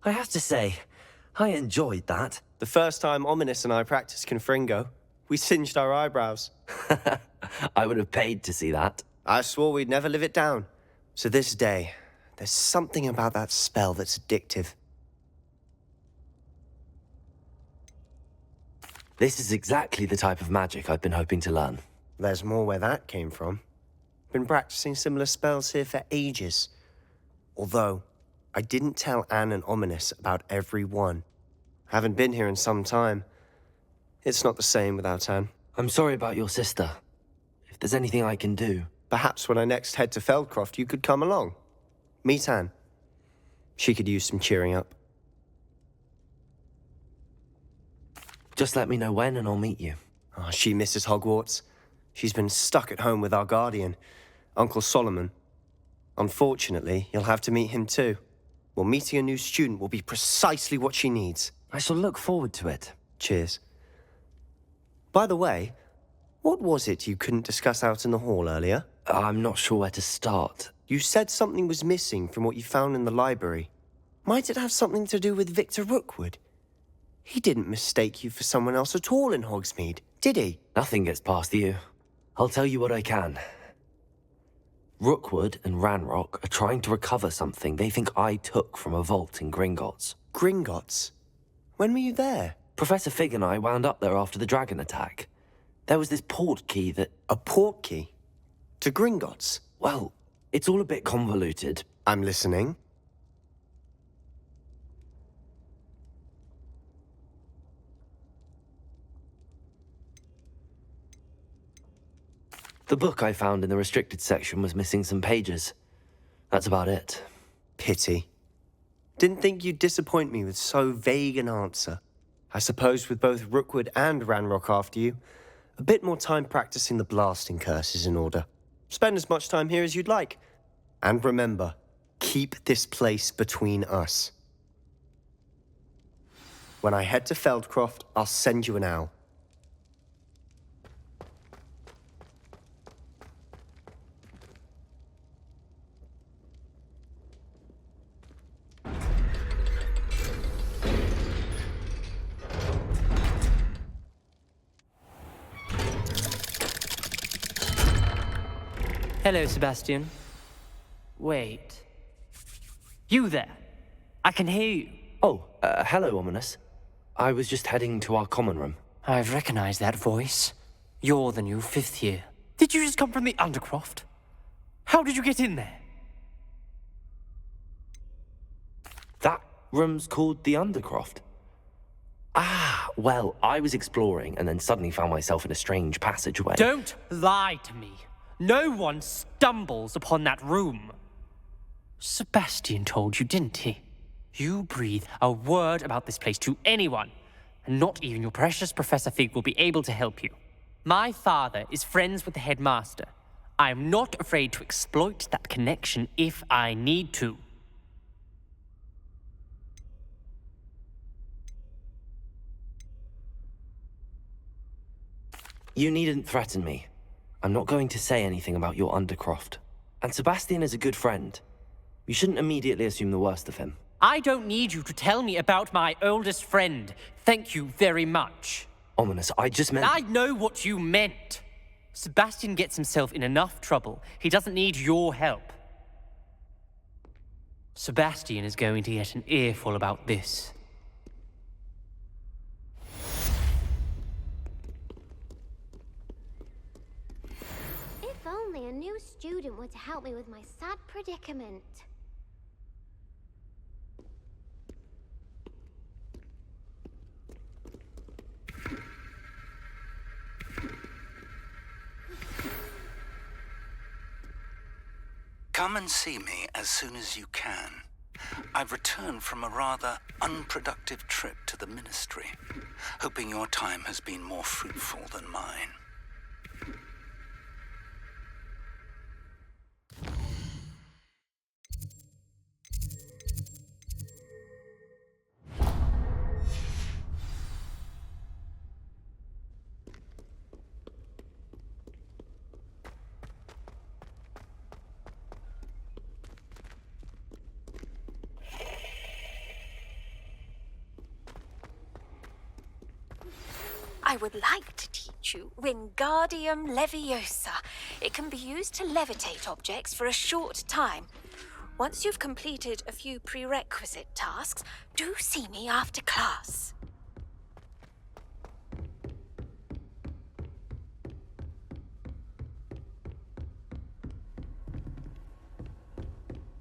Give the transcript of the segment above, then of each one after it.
I have to say, I enjoyed that. The first time Ominous and I practiced Confringo, we singed our eyebrows. I would have paid to see that. I swore we'd never live it down. So this day, there's something about that spell that's addictive. This is exactly the type of magic I've been hoping to learn. There's more where that came from. Been practicing similar spells here for ages. Although, I didn't tell Anne and Ominous about every one. Haven't been here in some time. It's not the same without Anne. I'm sorry about your sister. If there's anything I can do... Perhaps when I next head to Feldcroft, you could come along. Meet Anne. She could use some cheering up. Just let me know when and I'll meet you. Oh, she misses Hogwarts. She's been stuck at home with our guardian, Uncle Solomon. Unfortunately, you'll have to meet him too. Well, meeting a new student will be precisely what she needs. I shall look forward to it. Cheers. By the way, what was it you couldn't discuss out in the hall earlier? I'm not sure where to start. You said something was missing from what you found in the library. Might it have something to do with Victor Rookwood? He didn't mistake you for someone else at all in Hogsmeade, did he? Nothing gets past you. I'll tell you what I can. Rookwood and Ranrock are trying to recover something they think I took from a vault in Gringotts. Gringotts? When were you there? Professor Fig and I wound up there after the dragon attack. There was this portkey that... A portkey? To Gringotts? Well, it's all a bit convoluted. I'm listening. The book I found in the restricted section was missing some pages. That's about it. Pity. Didn't think you'd disappoint me with so vague an answer. I suppose with both Rookwood and Ranrock after you, a bit more time practicing the blasting curse is in order. Spend as much time here as you'd like. And remember, keep this place between us. When I head to Feldcroft, I'll send you an owl. Hello, Sebastian. Wait. You there? I can hear you. Oh, hello, Ominous. I was just heading to our common room. I've recognized that voice. You're the new 5th year. Did you just come from the Undercroft? How did you get in there? That room's called the Undercroft. Ah, well, I was exploring and then suddenly found myself in a strange passageway. Don't lie to me. No one stumbles upon that room. Sebastian told you, didn't he? You breathe a word about this place to anyone, and not even your precious Professor Fig will be able to help you. My father is friends with the headmaster. I am not afraid to exploit that connection if I need to. You needn't threaten me. I'm not going to say anything about your Undercroft. And Sebastian is a good friend. You shouldn't immediately assume the worst of him. I don't need you to tell me about my oldest friend. Thank you very much. Ominous, I just meant... I know what you meant. Sebastian gets himself in enough trouble. He doesn't need your help. Sebastian is going to get an earful about this. If only a new student were to help me with my sad predicament. Come and see me as soon as you can. I've returned from a rather unproductive trip to the Ministry, hoping your time has been more fruitful than mine. I would like to teach you Wingardium Leviosa. It can be used to levitate objects for a short time. Once you've completed a few prerequisite tasks, do see me after class.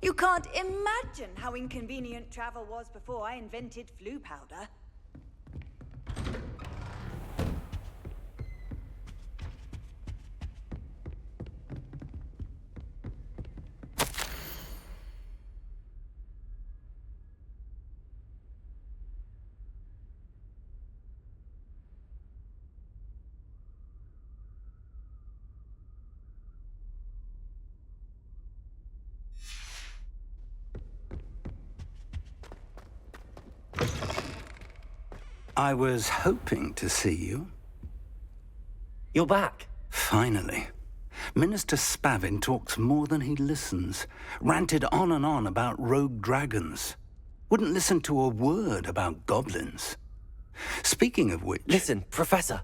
You can't imagine how inconvenient travel was before I invented flu powder. I was hoping to see you. You're back. Finally. Minister Spavin talks more than he listens. Ranted on and on about rogue dragons. Wouldn't listen to a word about goblins. Speaking of which... Listen, Professor,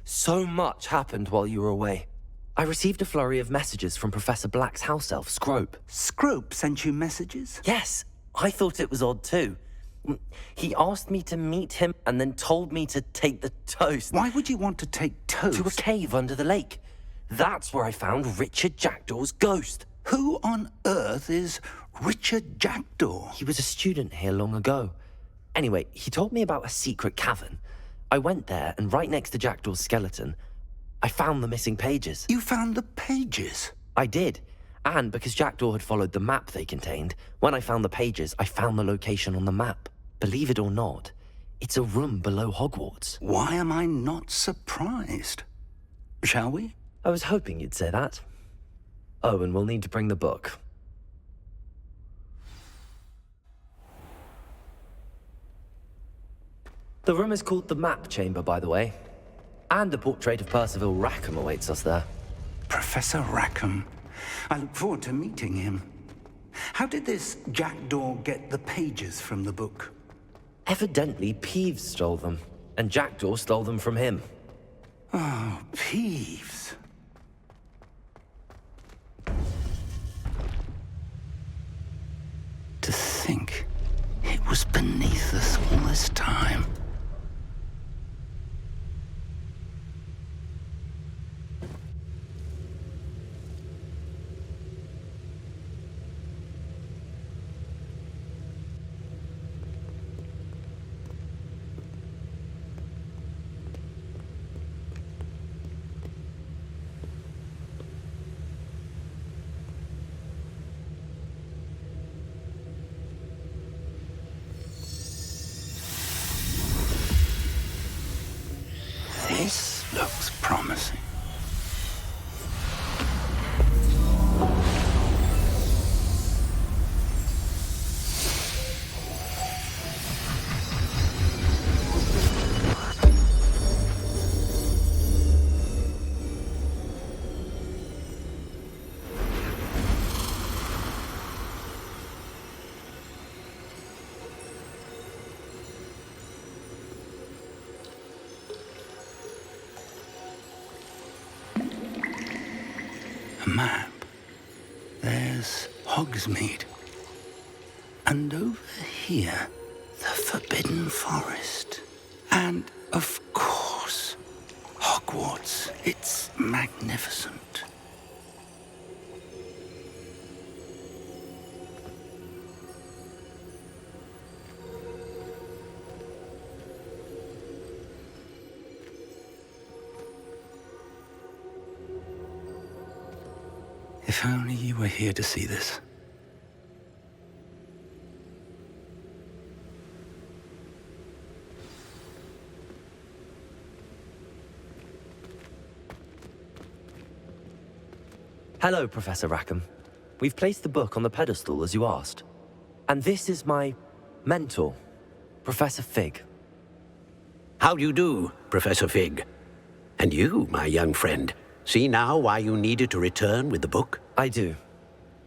so much happened while you were away. I received a flurry of messages from Professor Black's house elf, Scrope. Scrope sent you messages? Yes, I thought it was odd too. He asked me to meet him and then told me to take the toast. Why would you want to take toast? To a cave under the lake. That's where I found Richard Jackdaw's ghost. Who on earth is Richard Jackdaw? He was a student here long ago. Anyway, he told me about a secret cavern. I went there, and right next to Jackdaw's skeleton, I found the missing pages. You found the pages? I did. And because Jackdaw had followed the map they contained, when I found the pages, I found the location on the map. Believe it or not, it's a room below Hogwarts. Why am I not surprised? Shall we? I was hoping you'd say that. Oh, and we'll need to bring the book. The room is called the Map Chamber, by the way. And a portrait of Percival Rackham awaits us there. Professor Rackham. I look forward to meeting him. How did this Jackdaw get the pages from the book? Evidently, Peeves stole them, and Jackdaw stole them from him. Oh, Peeves. To think it was beneath us all this time. This looks promising. Map. There's Hogsmeade. And over here, the Forbidden Forest. And, of course, Hogwarts. It's magnificent. If only you were here to see this. Hello, Professor Rackham. We've placed the book on the pedestal as you asked. And this is my mentor, Professor Fig. How do you do, Professor Fig? And you, my young friend, see now why you needed to return with the book? I do.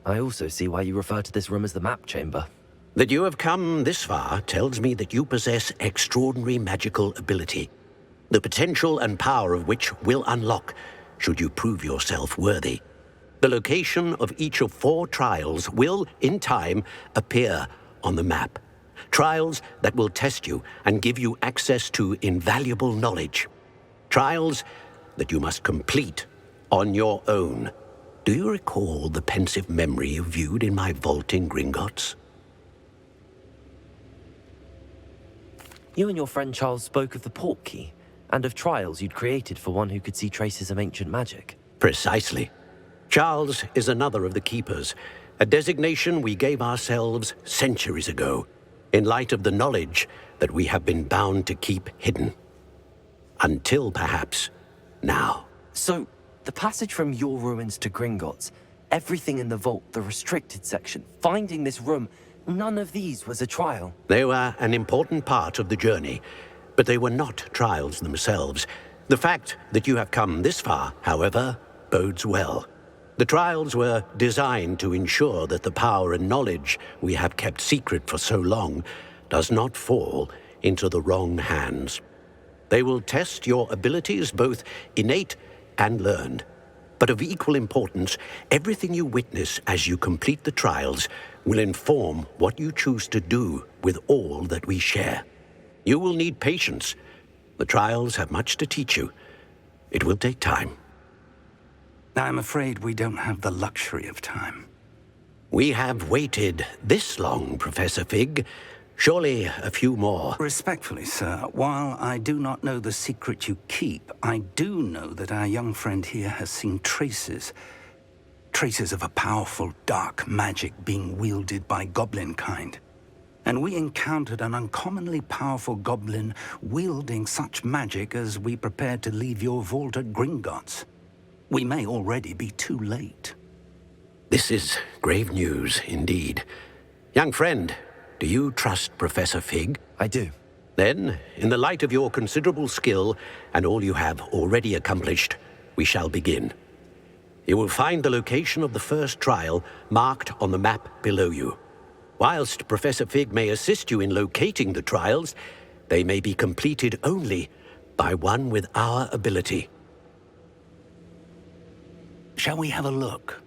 I also see why you refer to this room as the Map Chamber. That you have come this far tells me that you possess extraordinary magical ability. the potential and power of which will unlock should you prove yourself worthy. The location of each of 4 trials will, in time, appear on the map. Trials that will test you and give you access to invaluable knowledge. Trials that you must complete on your own. Do you recall the pensive memory you viewed in my vault in Gringotts? You and your friend Charles spoke of the Portkey, and of trials you'd created for one who could see traces of ancient magic. Precisely. Charles is another of the Keepers, a designation we gave ourselves centuries ago, in light of the knowledge that we have been bound to keep hidden. Until, perhaps, now. So, the passage from your ruins to Gringotts, everything in the vault, the restricted section, finding this room, none of these was a trial. They were an important part of the journey, but they were not trials themselves. The fact that you have come this far, however, bodes well. The trials were designed to ensure that the power and knowledge we have kept secret for so long does not fall into the wrong hands. They will test your abilities, both innate and learned. But of equal importance, everything you witness as you complete the trials will inform what you choose to do with all that we share. You will need patience. The trials have much to teach you. It will take time. I'm afraid we don't have the luxury of time. We have waited this long, Professor Fig. Surely a few more. Respectfully, sir, while I do not know the secret you keep, I do know that our young friend here has seen traces of a powerful dark magic being wielded by goblin kind. And we encountered an uncommonly powerful goblin wielding such magic as we prepared to leave your vault at Gringotts. We may already be too late. This is grave news indeed. Young friend, do you trust Professor Fig? I do. Then, in the light of your considerable skill and all you have already accomplished, we shall begin. You will find the location of the first trial marked on the map below you. Whilst Professor Fig may assist you in locating the trials, they may be completed only by one with our ability. Shall we have a look?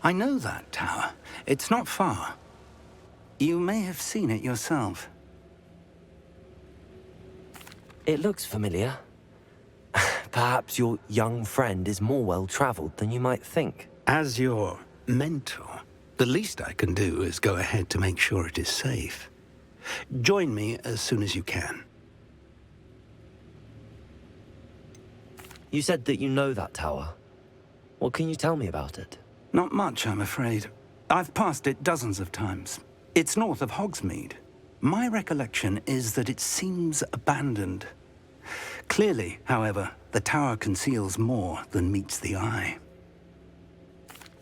I know that tower. It's not far. You may have seen it yourself. It looks familiar. Perhaps your young friend is more well-traveled than you might think. As your mentor, the least I can do is go ahead to make sure it is safe. Join me as soon as you can. You said that you know that tower. What can you tell me about it? Not much, I'm afraid. I've passed it dozens of times. It's north of Hogsmeade. My recollection is that it seems abandoned. Clearly, however, the tower conceals more than meets the eye.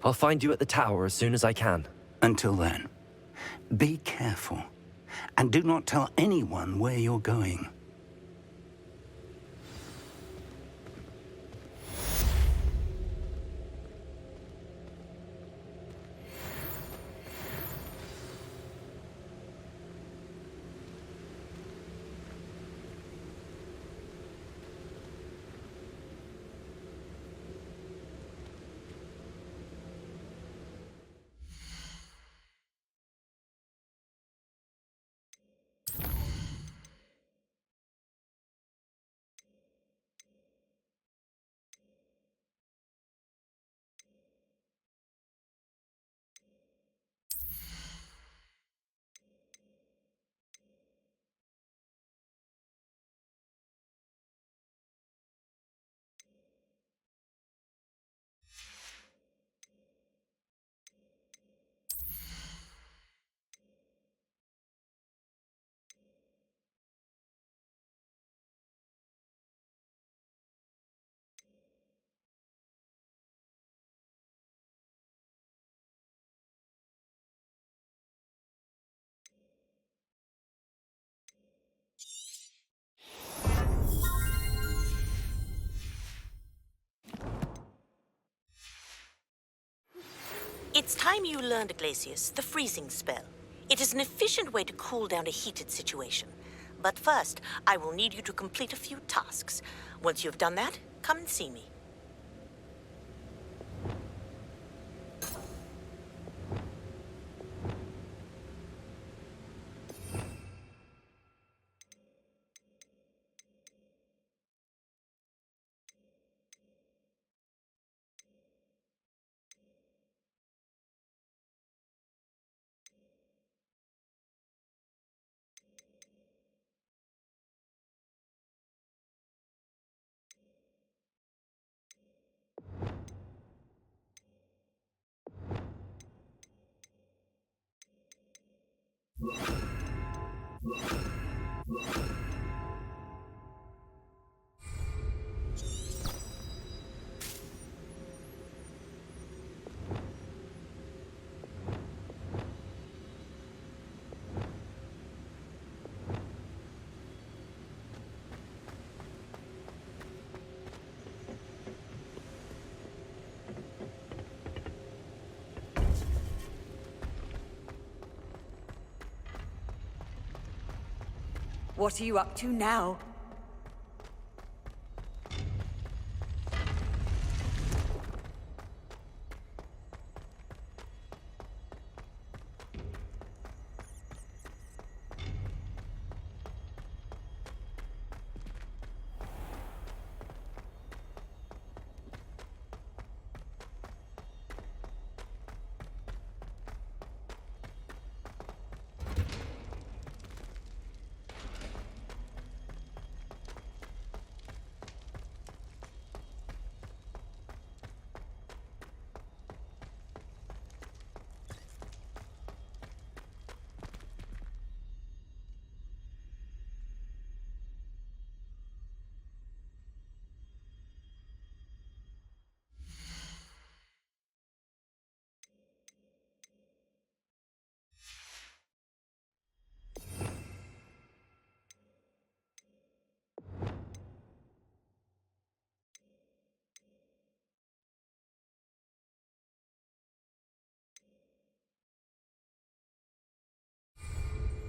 I'll find you at the tower as soon as I can. Until then, be careful, and do not tell anyone where you're going. It's time you learned, Glacius, the freezing spell. It is an efficient way to cool down a heated situation. But first, I will need you to complete a few tasks. Once you have done that, come and see me. What are you up to now?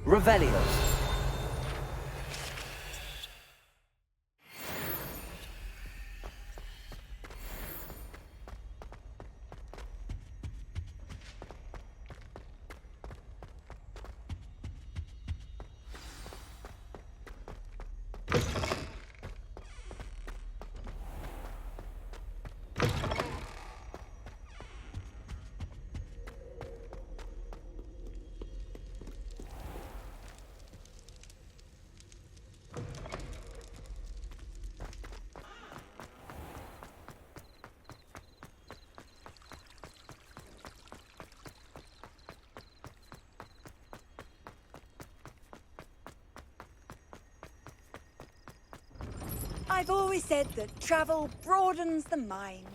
Revelio. I've always said that travel broadens the mind.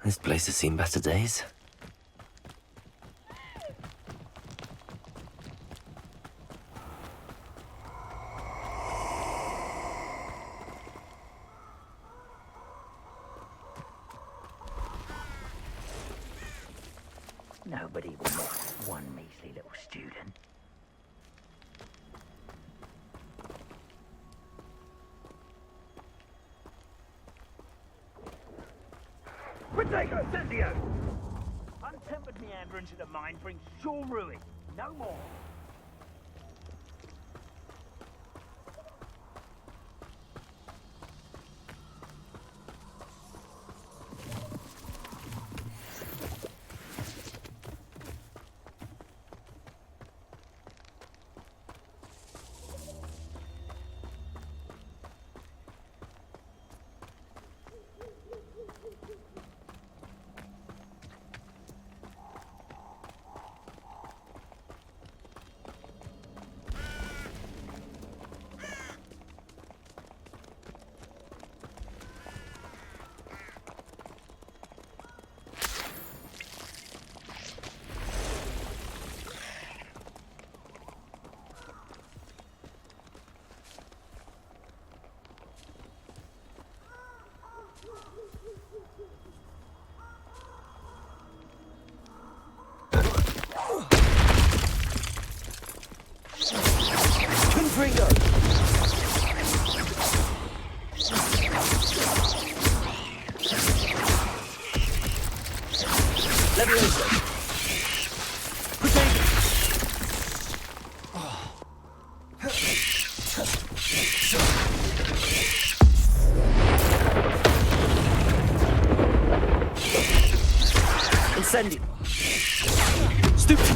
This place has seen better days. Nobody will miss one measly little student. Protego, Incendio! Untempered meanderings in the mine brings sure ruin. No more. Confringo! Leviosa! Protego! Incendio! Stupefy!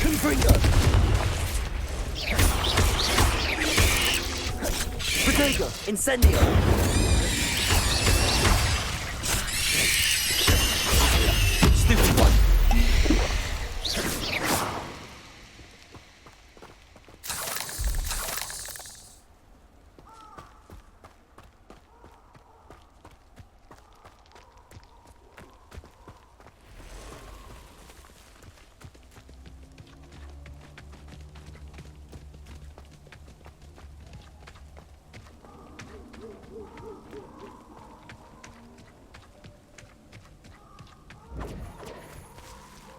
Confringo! Protego! Incendio! Stupid one!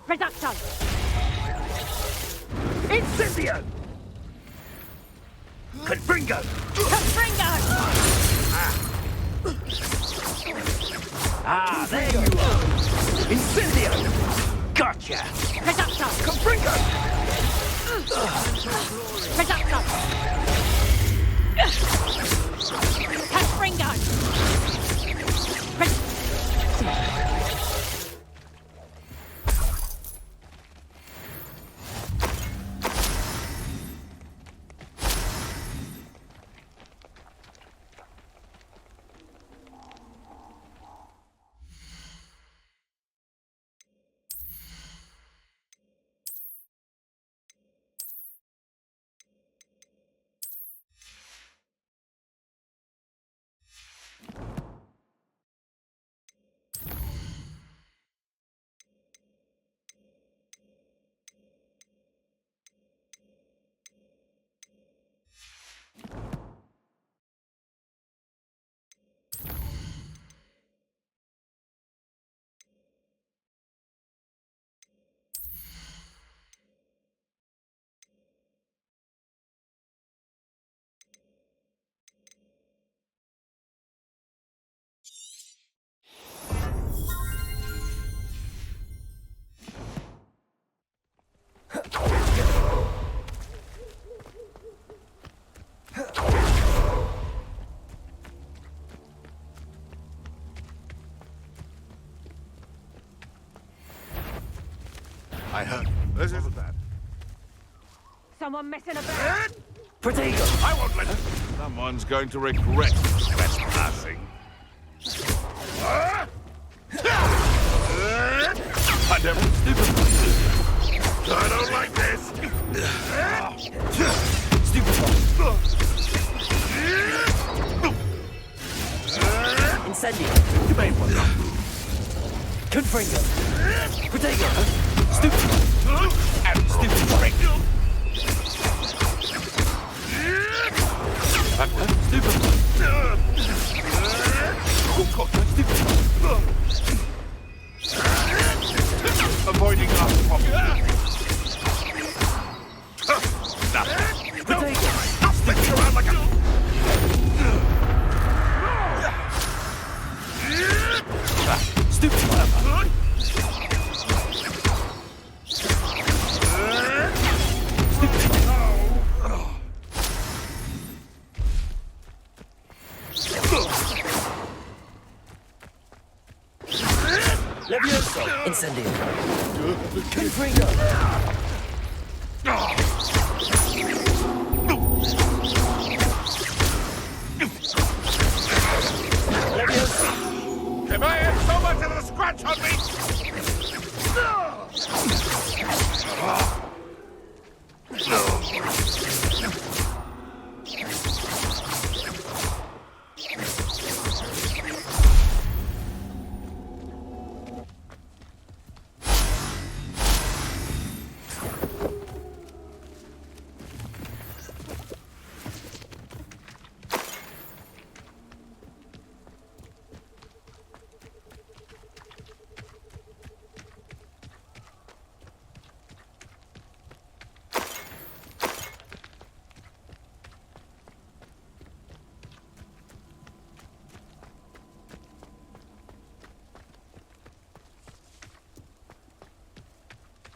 Reduction! Incendio! Confringo! Confringo! Ah, there you are! Incendio! Gotcha! Reduction! Confringo! Reduction! Confringo! I heard. This isn't that. Someone messing about? Protego! I won't let. Someone's going to regret trespassing. I never stupid. I don't like this. Incendio. You made one. Confringo. Protego. Stupid. Stupid. Stupid. Avoiding us properly. Protego. Stop sticking around like a... Stupid. Levioso. Incendio. Confringo. Levioso. Am I in so much of a scratch on me?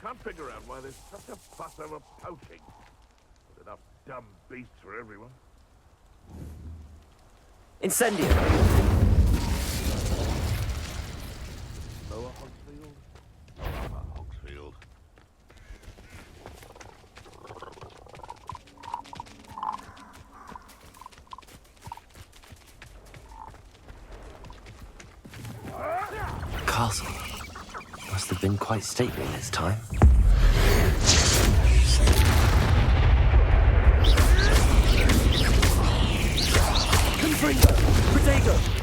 Can't figure out why there's such a fuss over poaching. There's enough dumb beasts for everyone. Incendio. Lower Hogsfield? Upper Hogsfield. Castle. Must have been quite stately in its time. Confringo. Protego.